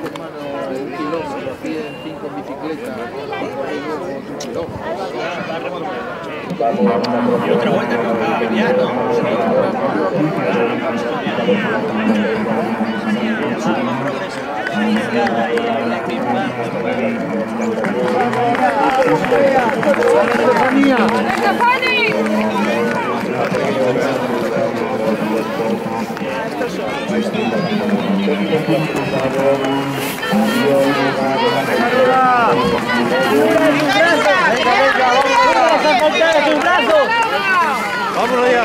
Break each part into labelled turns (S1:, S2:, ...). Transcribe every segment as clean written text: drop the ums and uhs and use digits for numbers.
S1: hermano de un kilómetro, aquí en 5 en bicicleta, por ahí luego otro kilómetro.
S2: Y otra vuelta que va a pelear, ¿no?
S3: ¡Vámonos ya!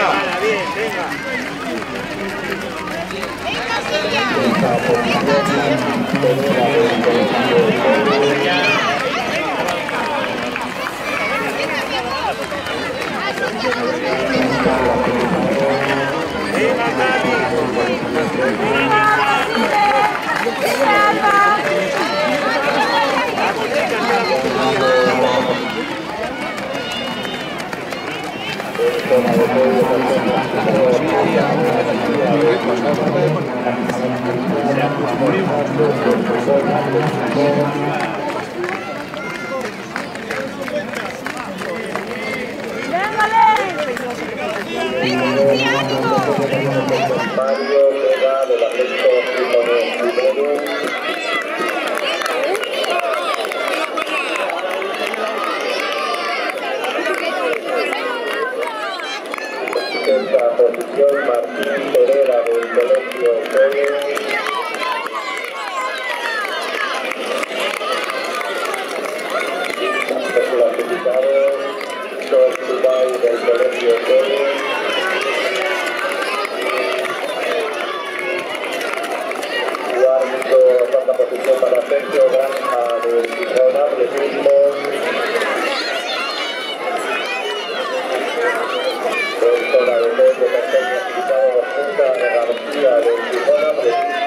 S4: Posición Martín Pereira del Colegio Pérez. Los clasificados son Dubái del Colegio Pérez. Cuarta posición para Sergio Granja del Gijón Atletismo. Zona de gol de tercer clasificado Junta de García del Gijón Atletismo.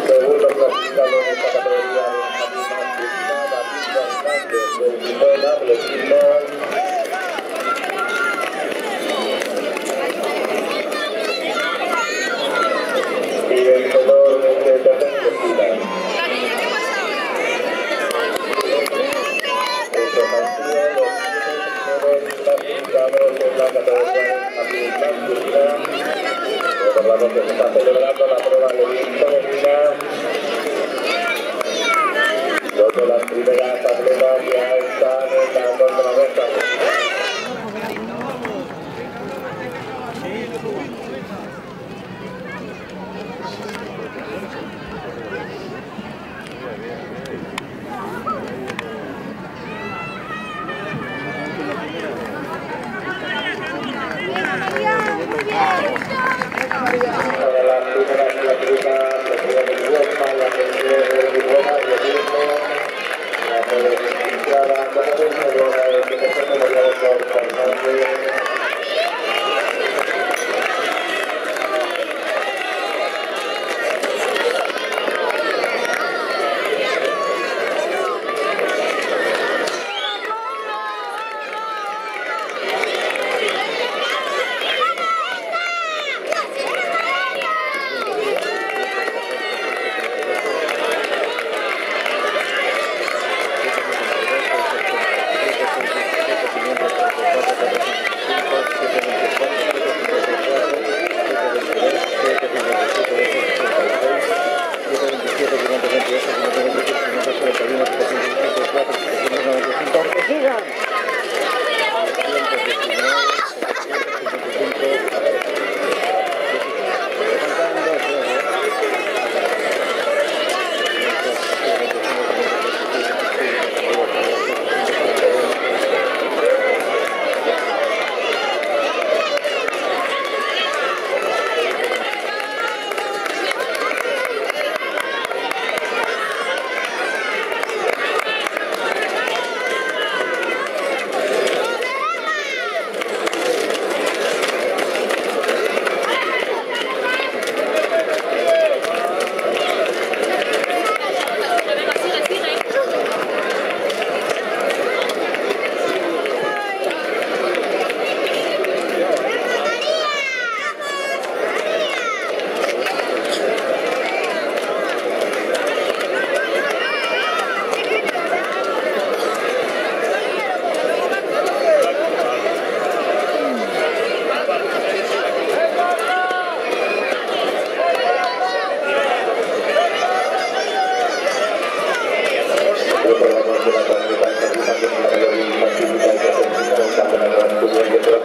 S4: Segundo clasificado en esta categoría de David Hernández del Gijón Atletismo. Y vencedor de tercer clasificado. Recordamos que se está celebrando la prueba de femenina, donde las primeras atletas ya están en la contrarresta.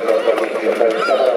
S4: los servicios.